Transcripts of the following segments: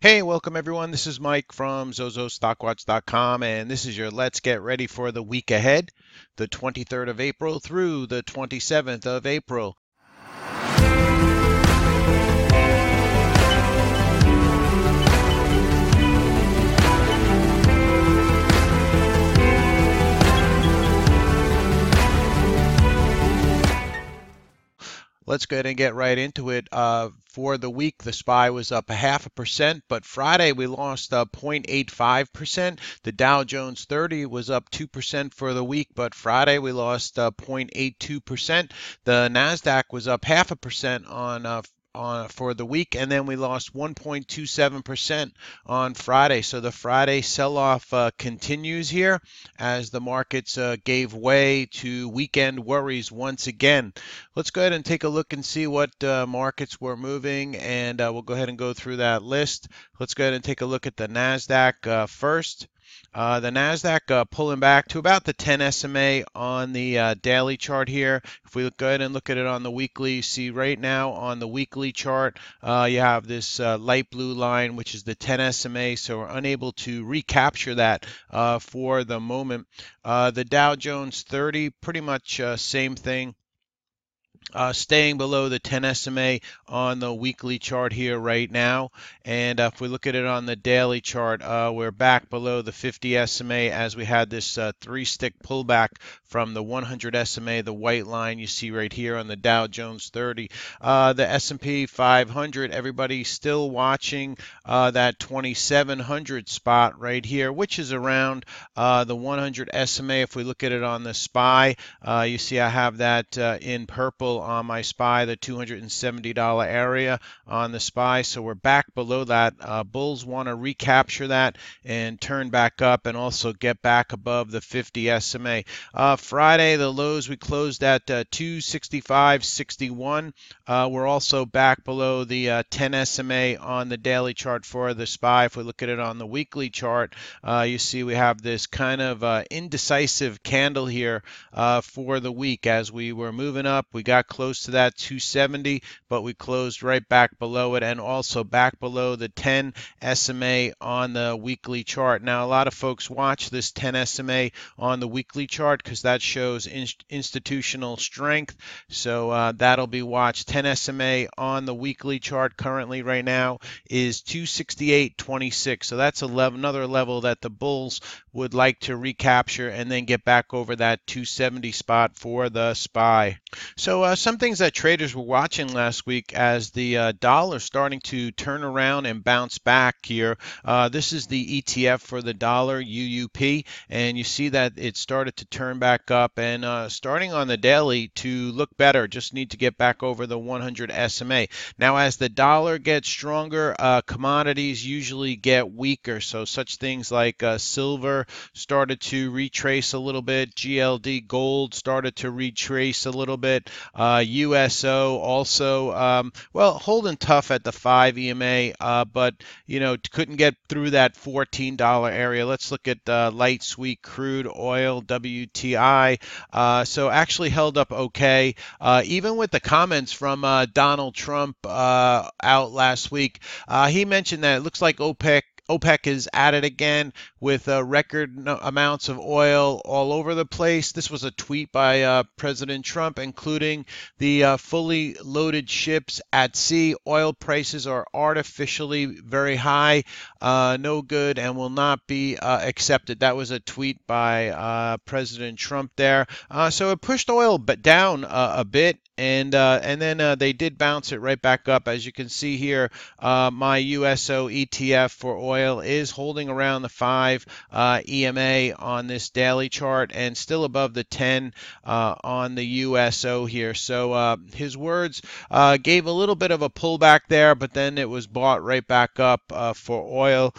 Hey, welcome everyone. This is Mike from ZozoStocktwits.com, and this is your Let's Get Ready for the Week Ahead, the 23rd of April through the 27th of April. Let's go ahead and get right into it. For the week, the SPY was up 0.5%, but Friday we lost 0.85%. The Dow Jones 30 was up 2% for the week, but Friday we lost 0.82%. The Nasdaq was up 0.5% for the week, and then we lost 1.27% on Friday. So the Friday sell-off continues here as the markets gave way to weekend worries once again. Let's go ahead and take a look and see what markets were moving, and we'll go ahead and go through that list. Let's go ahead and take a look at the Nasdaq first. The Nasdaq pulling back to about the 10 SMA on the daily chart here. If we go ahead and look at it on the weekly, you see right now on the weekly chart, you have this light blue line, which is the 10 SMA, so we're unable to recapture that for the moment. The Dow Jones 30, pretty much same thing. Staying below the 10 SMA on the weekly chart here right now. And if we look at it on the daily chart, we're back below the 50 SMA as we had this three-stick pullback from the 100 SMA, the white line you see right here on the Dow Jones 30. The S&P 500, everybody still watching that 2700 spot right here, which is around the 100 SMA. If we look at it on the SPY, you see I have that in purple on my SPY, the $270 area on the SPY. So we're back below that. Bulls want to recapture that and turn back up and also get back above the 50 SMA. Friday, the lows we closed at 265.61. We're also back below the 10 SMA on the daily chart for the SPY. If we look at it on the weekly chart, you see we have this kind of indecisive candle here for the week. As we were moving up, we got close to that 270, but we closed right back below it and also back below the 10 SMA on the weekly chart. Now, a lot of folks watch this 10 SMA on the weekly chart because that shows institutional strength. So that'll be watched. 10 SMA on the weekly chart currently right now is 268.26. So that's another level that the bulls would like to recapture and then get back over that 270 spot for the SPY. So some things that traders were watching last week as the dollar starting to turn around and bounce back here. This is the ETF for the dollar, UUP, and you see that it started to turn back up and starting on the daily to look better. Just need to get back over the 100 SMA. Now, as the dollar gets stronger, commodities usually get weaker. So such things like silver started to retrace a little bit. GLD gold started to retrace a little bit. USO also, well, holding tough at the 5 EMA, but, couldn't get through that $14 area. Let's look at light sweet crude oil, WTI. So actually held up okay. Even with the comments from Donald Trump out last week, he mentioned that it looks like OPEC is at it again with record amounts of oil all over the place. This was a tweet by President Trump, including the fully loaded ships at sea. Oil prices are artificially very high, no good, and will not be accepted. That was a tweet by President Trump there. So it pushed oil down a bit. And then they did bounce it right back up. As you can see here, my USO ETF for oil is holding around the 5 EMA on this daily chart and still above the 10 on the USO here. So his words gave a little bit of a pullback there, but then it was bought right back up for oil.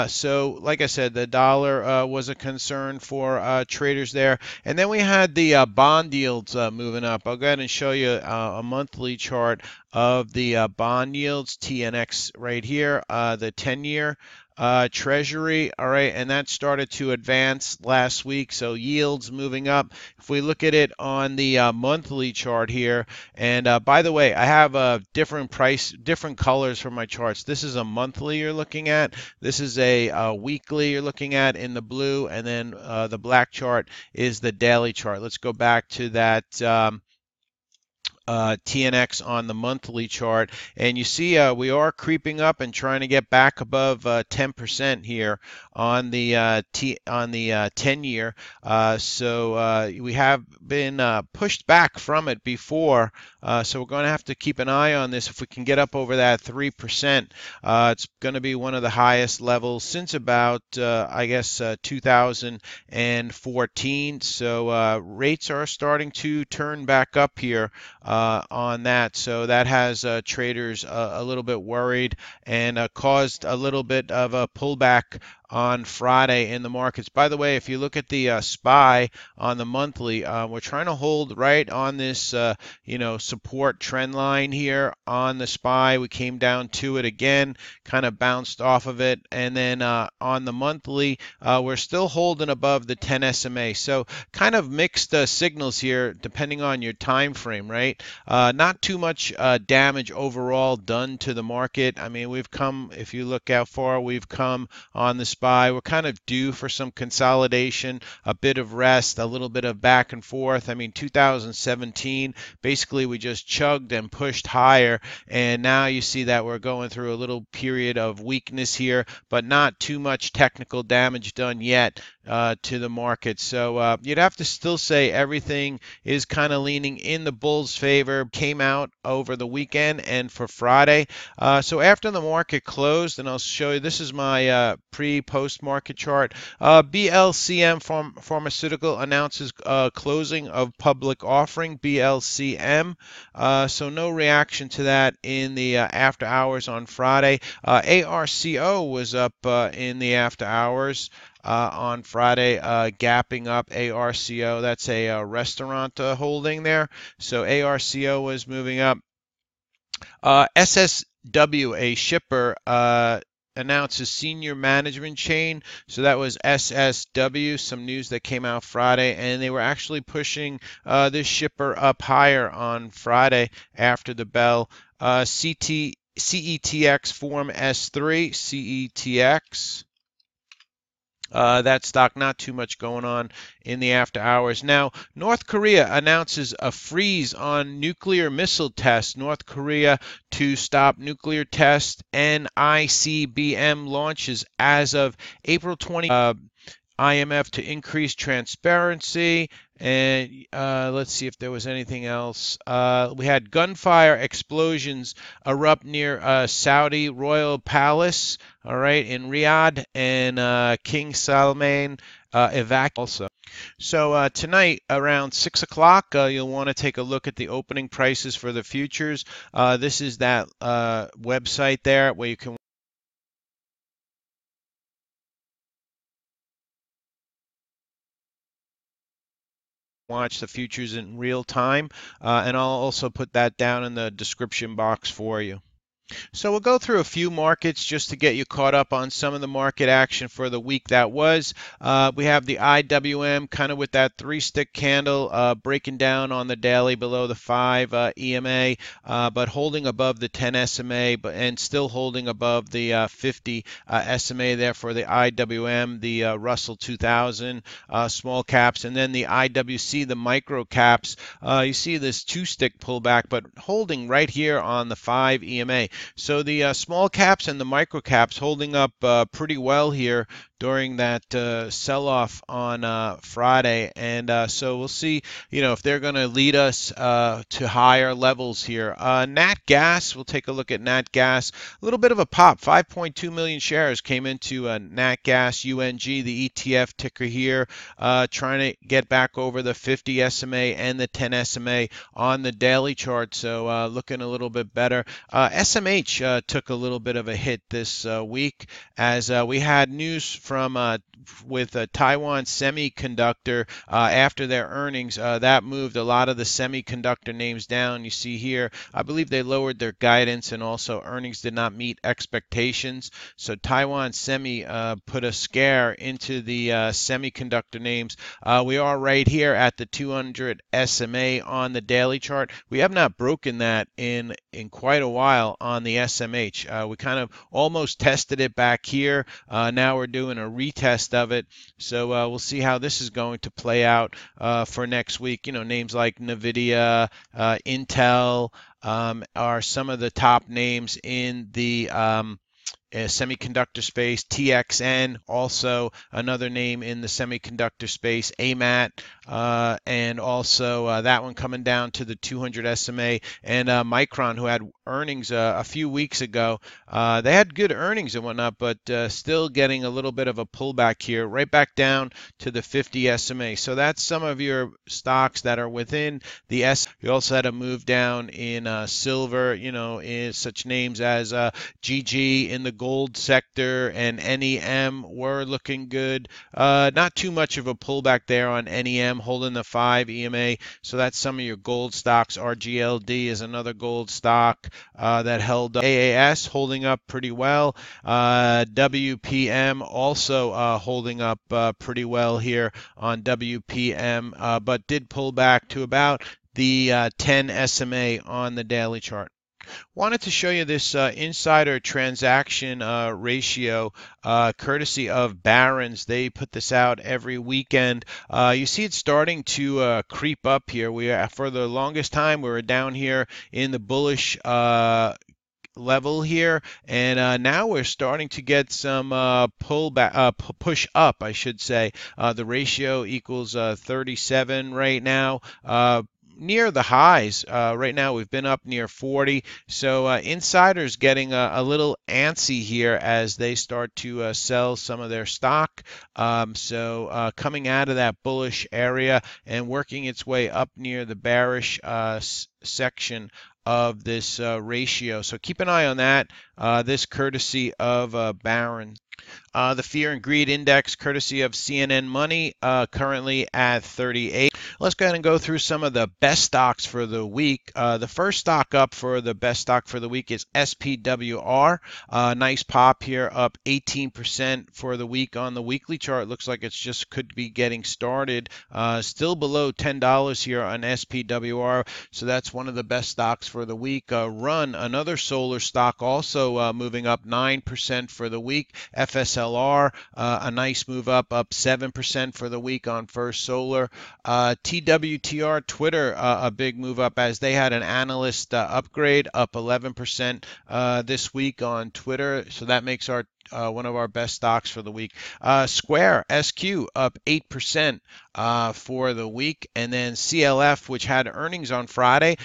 So like I said, the dollar was a concern for traders there. And then we had the bond yields moving up. I'll go ahead and show you a monthly chart of the bond yields, TNX right here, the 10-year Treasury, all right, and that started to advance last week, so yields moving up. If we look at it on the monthly chart here, and by the way, I have different colors for my charts. This is a monthly you're looking at. This is a weekly you're looking at in the blue, and then the black chart is the daily chart. Let's go back to that. TNX on the monthly chart, and you see we are creeping up and trying to get back above 10% here on the 10-year. So we have been pushed back from it before, so we're going to have to keep an eye on this. If we can get up over that 3%, it's going to be one of the highest levels since about I guess 2014. So rates are starting to turn back up here on that. So that has traders a little bit worried and caused a little bit of a pullback on Friday in the markets. By the way, if you look at the SPY on the monthly, we're trying to hold right on this, support trend line here on the SPY. We came down to it again, kind of bounced off of it, and then on the monthly, we're still holding above the 10 SMA. So kind of mixed signals here, depending on your time frame, right? Not too much damage overall done to the market. I mean, we've come, if you look how far we've come on the SPY, we're kind of due for some consolidation, a bit of rest, a little bit of back and forth. I mean, 2017, basically we just chugged and pushed higher, and now you see that we're going through a little period of weakness here, but not too much technical damage done yet to the market. So you'd have to still say everything is kind of leaning in the bulls' favor. Came out over the weekend and for Friday. So after the market closed, and I'll show you, this is my pre-post market chart. BLCM Pharmaceutical announces closing of public offering, BLCM. So no reaction to that in the after hours on Friday. ARCO was up in the after hours. On Friday, gapping up ARCO. That's a restaurant holding there. So ARCO was moving up. SSW, a shipper, announces senior management chain. So that was SSW, some news that came out Friday, and they were actually pushing this shipper up higher on Friday after the bell. CETX Form S3, CETX. That stock, not too much going on in the after hours. Now, North Korea announces a freeze on nuclear missile tests. North Korea to stop nuclear tests and ICBM launches as of April 20. IMF to increase transparency. And let's see if there was anything else. We had gunfire explosions erupt near Saudi Royal Palace, all right, in Riyadh, and King Salman evacuated also. So tonight around 6 o'clock, you'll want to take a look at the opening prices for the futures. This is that website there where you can watch the futures in real time, and I'll also put that down in the description box for you. So we'll go through a few markets just to get you caught up on some of the market action for the week that was. We have the IWM kind of with that three-stick candle breaking down on the daily below the 5 EMA, but holding above the 10 SMA and still holding above the 50 SMA there for the IWM, the Russell 2000 small caps, and then the IWC, the micro caps. You see this two-stick pullback, but holding right here on the 5 EMA. So the small caps and the micro caps holding up pretty well here during that sell-off on Friday, and so we'll see, if they're going to lead us to higher levels here. Nat Gas, we'll take a look at Nat Gas. A little bit of a pop. 5.2 million shares came into Nat Gas UNG, the ETF ticker here, trying to get back over the 50 SMA and the 10 SMA on the daily chart. So looking a little bit better. SMA SMH took a little bit of a hit this week as we had news from with Taiwan Semiconductor after their earnings. That moved a lot of the semiconductor names down. You see here, I believe they lowered their guidance, and also earnings did not meet expectations. So Taiwan Semi put a scare into the semiconductor names. We are right here at the 200 SMA on the daily chart. We have not broken that in quite a while on the SMH. We kind of almost tested it back here. Now we're doing a retest of it. So we'll see how this is going to play out for next week. You know, names like Nvidia, Intel are some of the top names in the semiconductor space. TXN, also another name in the semiconductor space. AMAT, and also that one coming down to the 200 SMA. And Micron, who had earnings a few weeks ago. They had good earnings and whatnot, but still getting a little bit of a pullback here, right back down to the 50 SMA. So that's some of your stocks that are within the S. We also had a move down in silver, you know, in such names as GG in the gold sector, and NEM were looking good. Not too much of a pullback there on NEM, holding the 5 EMA. So that's some of your gold stocks. RGLD is another gold stock that held up. AAS holding up pretty well. WPM also holding up pretty well here on WPM, but did pull back to about the 10 SMA on the daily chart. Wanted to show you this insider transaction ratio, courtesy of Barron's. They put this out every weekend. You see it starting to creep up here. For the longest time, we were down here in the bullish level here, and now we're starting to get some push up, I should say. The ratio equals 37 right now. Near the highs. Right now we've been up near 40. So insiders getting a little antsy here as they start to sell some of their stock. So coming out of that bullish area and working its way up near the bearish section of this ratio. So keep an eye on that. This courtesy of Barron. The Fear and Greed Index, courtesy of CNN Money, currently at 38. Let's go ahead and go through some of the best stocks for the week. The first stock up for the best stock for the week is SPWR. Nice pop here, up 18% for the week on the weekly chart. Looks like it's just could be getting started. Still below $10 here on SPWR, so that's one of the best stocks for the week. Run, another solar stock, also moving up 9% for the week. FSLR, a nice move up 7% for the week on First Solar. TWTR, Twitter, a big move up as they had an analyst upgrade, up 11% this week on Twitter. So that makes our one of our best stocks for the week. Square, SQ, up 8% for the week. And then CLF, which had earnings on Friday,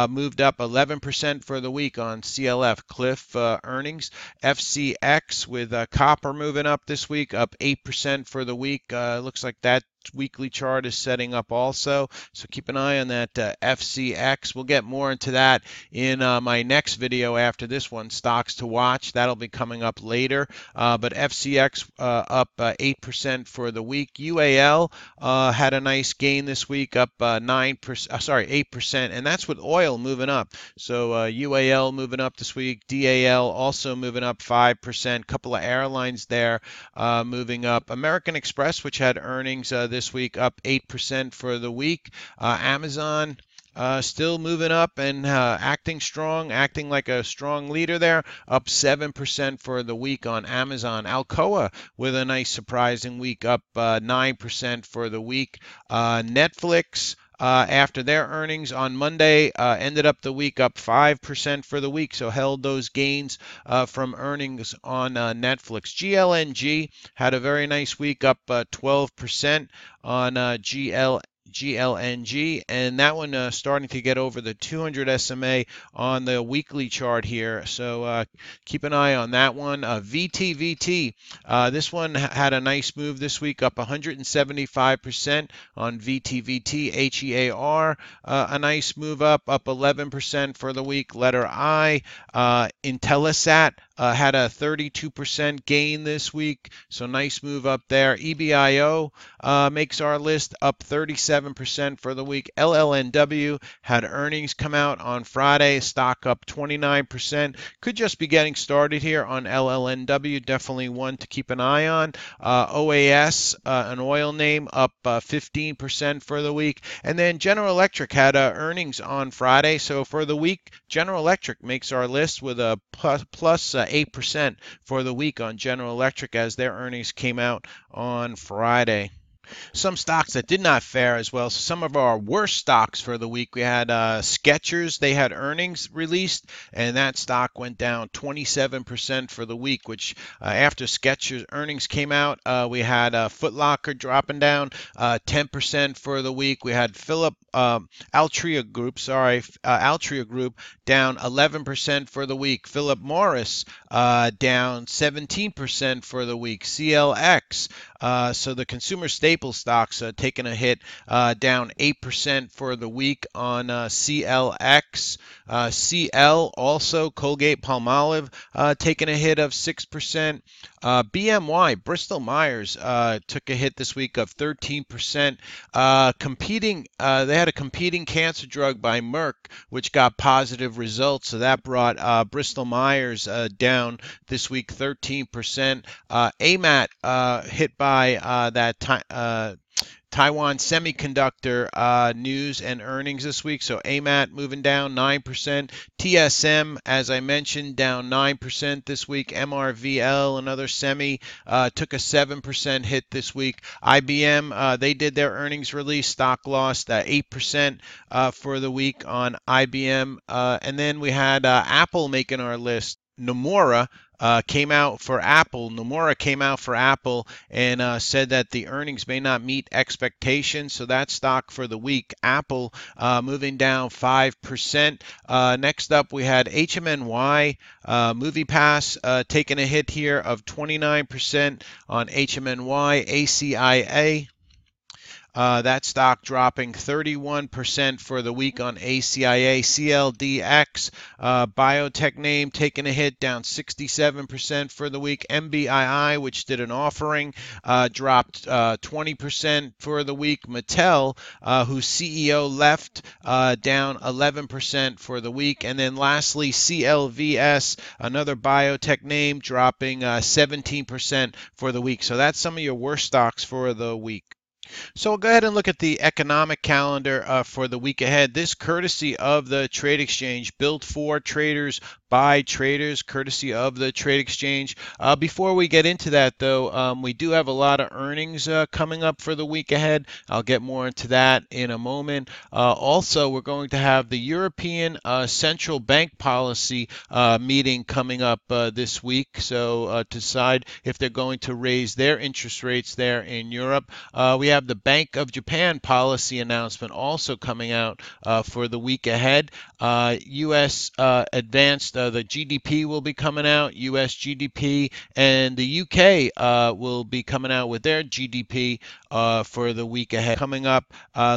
moved up 11% for the week on CLF. Cliff earnings. FCX with copper moving up this week, up 8% for the week. Looks like that weekly chart is setting up also, so keep an eye on that FCX. We'll get more into that in my next video after this one, stocks to watch. That'll be coming up later, but FCX up 8% for the week. UAL had a nice gain this week, up 8%, and that's with oil moving up. So UAL moving up this week. DAL also moving up 5%. Couple of airlines there moving up. American Express, which had earnings this week, up 8% for the week. Amazon still moving up and acting strong, acting like a strong leader there, up 7% for the week on Amazon. Alcoa with a nice surprising week, up 9% for the week. Netflix, after their earnings on Monday, ended up the week up 5% for the week, so held those gains from earnings on Netflix. GLNG had a very nice week, up 12% on GLNG, and that one starting to get over the 200 SMA on the weekly chart here. So keep an eye on that one. VTVT, this one had a nice move this week, up 175% on VTVT. HEAR, a nice move up 11% for the week. Letter I. Intellisat had a 32% gain this week, so nice move up there. EBIO makes our list, up 37% for the week. LLNW had earnings come out on Friday, stock up 29%. Could just be getting started here on LLNW, definitely one to keep an eye on. OAS, an oil name, up 15% for the week. And then General Electric had earnings on Friday, so for the week, General Electric makes our list with a plus 8% for the week on General Electric as their earnings came out on Friday. Some stocks that did not fare as well. So some of our worst stocks for the week, we had Skechers. They had earnings released, and that stock went down 27% for the week, which after Skechers earnings came out, we had Foot Locker dropping down 10% for the week. We had Altria Group down 11% for the week. Philip Morris down 17% for the week. CLX, so the consumer staple stocks taking a hit, down 8% for the week on CLX. CL also, Colgate Palmolive, taking a hit of 6%. BMY, Bristol Myers, took a hit this week of 13%. They had a competing cancer drug by Merck, which got positive results, so that brought Bristol Myers down this week 13%. AMAT hit by that Taiwan Semiconductor news and earnings this week. So AMAT moving down 9%. TSM, as I mentioned, down 9% this week. MRVL, another semi, took a 7% hit this week. IBM, they did their earnings release. Stock lost 8% for the week on IBM. And then we had Apple making our list. Nomura came out for Apple. Nomura came out for Apple and said that the earnings may not meet expectations. So that stock for the week, Apple, moving down 5%. Next up, we had HMNY, MoviePass, taking a hit here of 29% on HMNY. ACIA, that stock dropping 31% for the week on ACIA. CLDX, biotech name, taking a hit, down 67% for the week. MBII, which did an offering, dropped 20% for the week. Mattel, whose CEO left, down 11% for the week. And then lastly, CLVS, another biotech name, dropping 17% for the week. So that's some of your worst stocks for the week. So we'll go ahead and look at the economic calendar for the week ahead. This courtesy of the Trade Exchange, built for traders by traders, courtesy of the Trade Exchange. Before we get into that, though, we do have a lot of earnings coming up for the week ahead. I'll get more into that in a moment. Also, we're going to have the European Central Bank policy meeting coming up this week. So to decide if they're going to raise their interest rates there in Europe. We have the Bank of Japan policy announcement also coming out for the week ahead. U.S. advanced, the GDP will be coming out, U.S. GDP, and the U.K. Will be coming out with their GDP for the week ahead. Coming up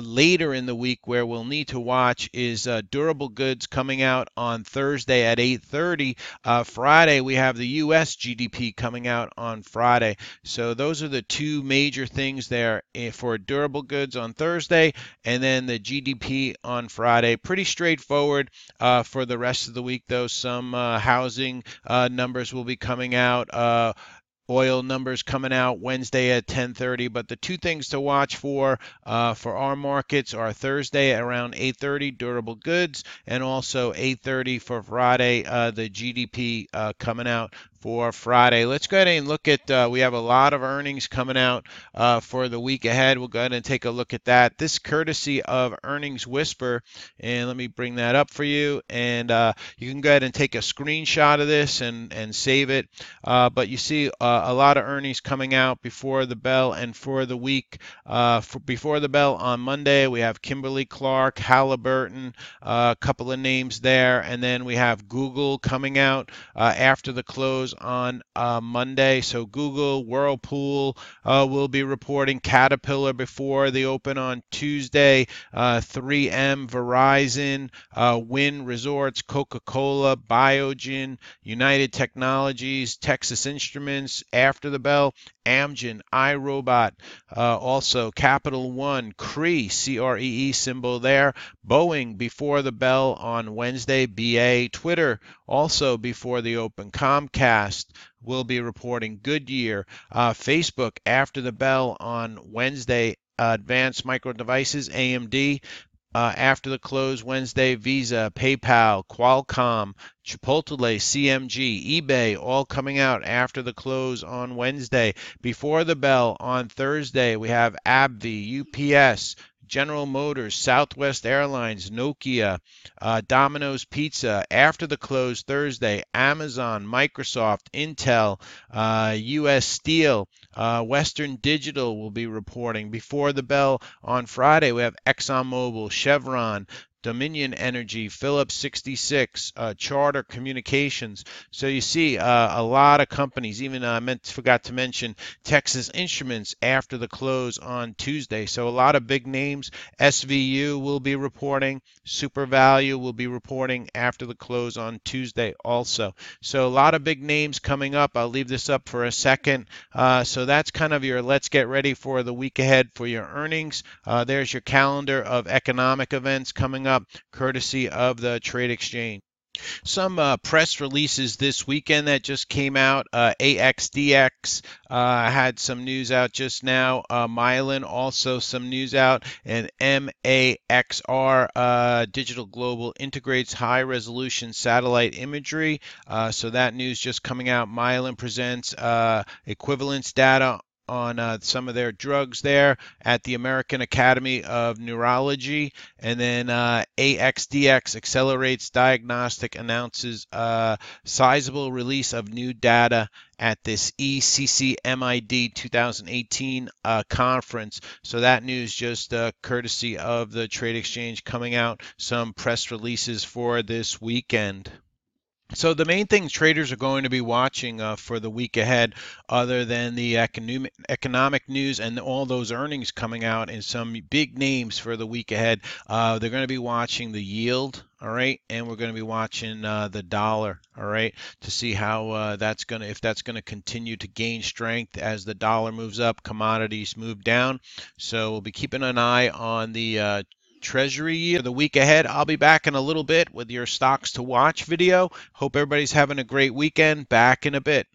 later in the week, where we'll need to watch, is durable goods coming out on Thursday at 8:30. Friday, we have the U.S. GDP coming out on Friday. So those are the two major things there for durable goods on Thursday, and then the GDP on Friday. Pretty straightforward for the rest of the week, though. Some housing numbers will be coming out. Oil numbers coming out Wednesday at 10:30, but the two things to watch for our markets are Thursday around 8:30, durable goods, and also 8:30 for Friday, the GDP coming out for Friday. Let's go ahead and look at, we have a lot of earnings coming out for the week ahead. We'll go ahead and take a look at that. This courtesy of Earnings Whisper, and let me bring that up for you. And you can go ahead and take a screenshot of this and save it. But you see a lot of earnings coming out before the bell and for the week. Before the bell on Monday, we have Kimberly-Clark, Halliburton, a couple of names there, and then we have Google coming out after the close on Monday. So Google, Whirlpool will be reporting, Caterpillar before the open on Tuesday, 3M, Verizon, Wynn Resorts, Coca-Cola, Biogen, United Technologies, Texas Instruments after the bell, Amgen, iRobot, also Capital One, Cree, C-R-E-E symbol there, Boeing before the bell on Wednesday, BA, Twitter also before the open, Comcast will be reporting, Goodyear, Facebook after the bell on Wednesday, Advanced Micro Devices, AMD, after the close Wednesday, Visa, PayPal, Qualcomm, Chipotle, CMG, eBay, all coming out after the close on Wednesday. Before the bell on Thursday, we have AbbVie, UPS, General Motors, Southwest Airlines, Nokia, Domino's Pizza. After the close Thursday, Amazon, Microsoft, Intel, U.S. Steel, Western Digital will be reporting. Before the bell on Friday, we have ExxonMobil, Chevron, Dominion Energy, Phillips 66, Charter Communications. So you see a lot of companies. Even forgot to mention Texas Instruments after the close on Tuesday. So a lot of big names. SVU will be reporting. SuperValue will be reporting after the close on Tuesday also. So a lot of big names coming up. I'll leave this up for a second. So that's kind of your let's get ready for the week ahead for your earnings. There's your calendar of economic events coming up, courtesy of the Trade Exchange. Some press releases this weekend that just came out. AXDX had some news out just now. Mylan also some news out. And MAXR, Digital Global, integrates high resolution satellite imagery. So that news just coming out. Mylan presents equivalence data on some of their drugs there at the American Academy of Neurology. And then AXDX accelerates diagnostic, announces sizable release of new data at this ECCMID 2018 conference. So that news just courtesy of the Trade Exchange coming out. Some press releases for this weekend. So the main things traders are going to be watching for the week ahead, other than the economic news and all those earnings coming out and some big names for the week ahead, they're going to be watching the yield. All right, and we're going to be watching the dollar, all right, to see how if that's going to continue to gain strength as the dollar moves up, commodities move down. So we'll be keeping an eye on the Treasury yield for the week ahead. I'll be back in a little bit with your stocks to watch video. Hope everybody's having a great weekend. Back in a bit.